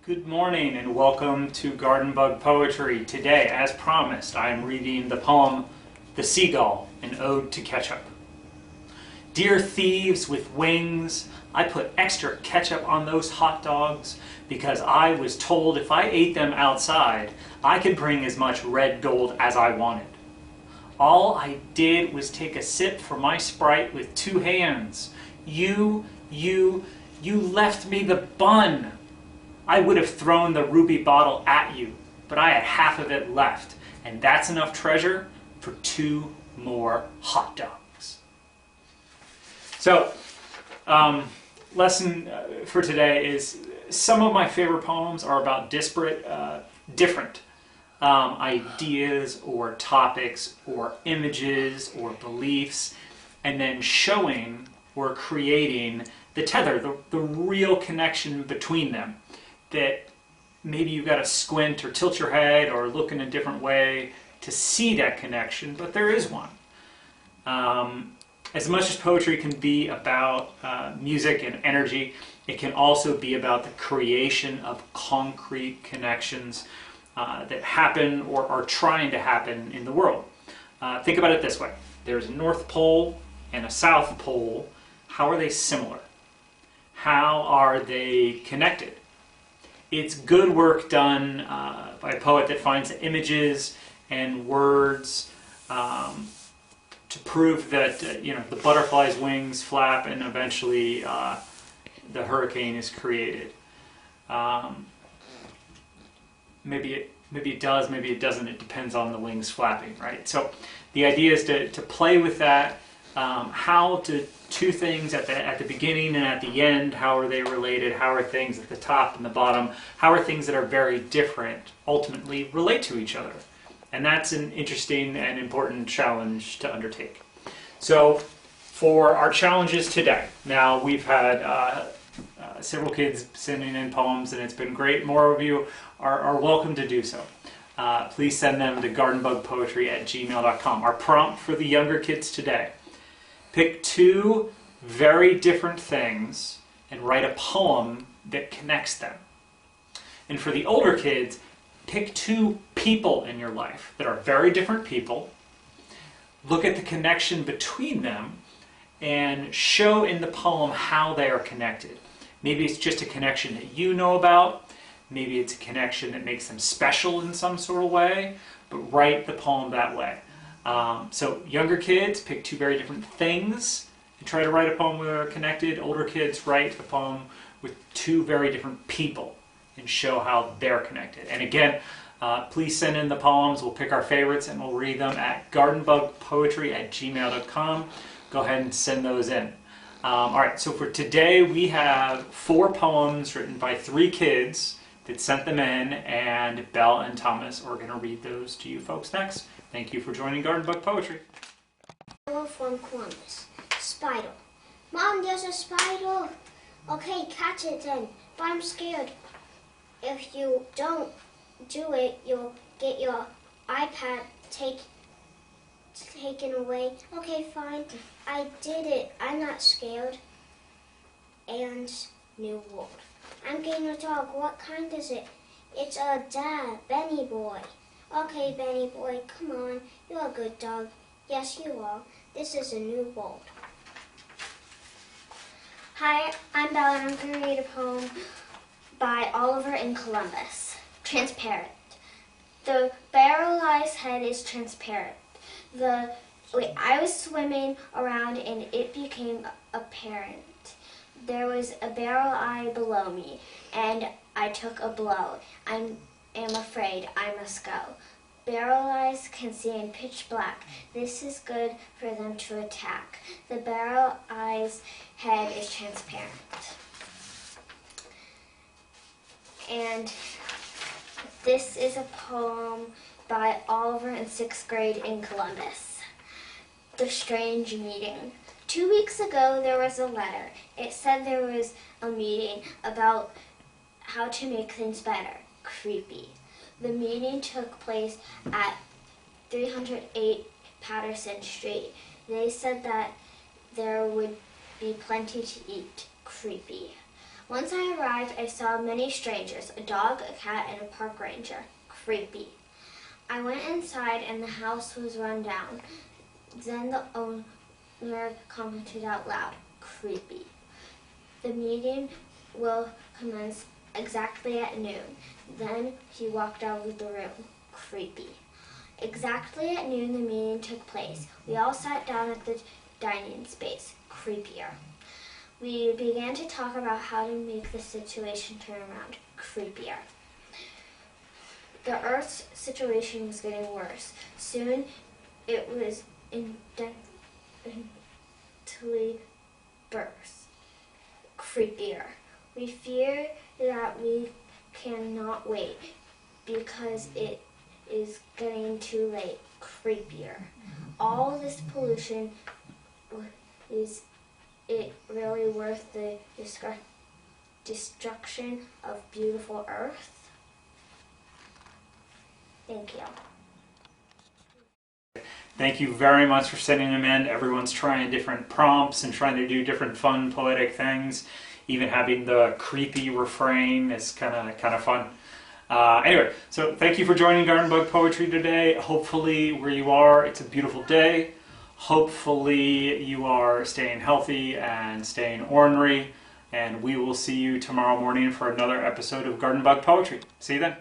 Good morning and welcome to Garden Bug Poetry. Today, as promised, I am reading the poem The Seagull, an ode to ketchup. Dear thieves with wings, I put extra ketchup on those hot dogs because I was told if I ate them outside, I could bring as much red gold as I wanted. All I did was take a sip from my Sprite with two hands. You left me the bun. I would have thrown the ruby bottle at you, but I had half of it left, and that's enough treasure for 2 more hot dogs. So, lesson for today is some of my favorite poems are about different ideas or topics or images or beliefs, and then showing or creating the tether, the real connection between them. That maybe you've got to squint or tilt your head or look in a different way to see that connection, but there is one. As much as poetry can be about music and energy, it can also be about the creation of concrete connections that happen or are trying to happen in the world. Think about it this way. There's a North Pole and a South Pole. How are they similar? How are they connected? It's good work done by a poet that finds images and words to prove that the butterfly's wings flap and eventually the hurricane is created. Maybe it does, maybe it doesn't. It depends on the wings flapping, right? So the idea is to play with that. How to two things at the beginning and at the end, how are they related? How are things at the top and the bottom? How are things that are very different ultimately relate to each other? And that's an interesting and important challenge to undertake. So for our challenges today, now we've had several kids sending in poems and it's been great. More of you are welcome to do so. Please send them to gardenbugpoetry@gmail.com. Our prompt for the younger kids today: pick 2 very different things and write a poem that connects them. And for the older kids, pick 2 people in your life that are very different people. Look at the connection between them and show in the poem how they are connected. Maybe it's just a connection that you know about. Maybe it's a connection that makes them special in some sort of way, but write the poem that way. So younger kids, pick 2 very different things and try to write a poem where they're connected. Older kids, write a poem with 2 very different people and show how they're connected. And again, please send in the poems. We'll pick our favorites and we'll read them at gardenbugpoetry@gmail.com. Go ahead and send those in. All right, so for today we have 4 poems written by 3 kids that sent them in, and Belle and Thomas are going to read those to you folks next. Thank you for joining Garden Bug Poetry. Hello from Columbus. Spider. Mom, there's a spider. Okay, catch it then, but I'm scared. If you don't do it, you'll get your iPad taken away. Okay, fine. I did it. I'm not scared. And New World. I'm getting a dog. What kind is it? It's a Benny boy. Okay, Benny boy, come on. You're a good dog. Yes, you are. This is a new world. Hi, I'm Bella and I'm going to read a poem by Oliver in Columbus. Transparent. The barrel-eyed head is transparent. I was swimming around and it became apparent. There was a barrel eye below me and I took a blow. I am afraid I must go. Barrel eyes can see in pitch black. This is good for them to attack. The barrel eye's head is transparent. And this is a poem by Oliver in 6th grade in Columbus. The Strange Meeting. 2 weeks ago there was a letter. It said there was a meeting about how to make things better. Creepy. The meeting took place at 308 Patterson Street. They said that there would be plenty to eat. Creepy. Once I arrived, I saw many strangers, a dog, a cat, and a park ranger. Creepy. I went inside and the house was run down. Then the owner commented out loud, creepy. The meeting will commence exactly at noon. Then he walked out of the room. Creepy. Exactly at noon the meeting took place. We all sat down at the dining space. Creepier. We began to talk about how to make the situation turn around. Creepier. The Earth's situation was getting worse. Soon it was intensely burst. Creepier. We fear that we cannot wait because it is getting too late. Creepier. All this pollution, is it really worth the destruction of beautiful Earth? Thank you. Thank you very much for sending them in. Everyone's trying different prompts and trying to do different fun poetic things. Even having the creepy refrain is kind of fun. Anyway, so thank you for joining Garden Bug Poetry today. Hopefully where you are, it's a beautiful day. Hopefully you are staying healthy and staying ornery. And we will see you tomorrow morning for another episode of Garden Bug Poetry. See you then.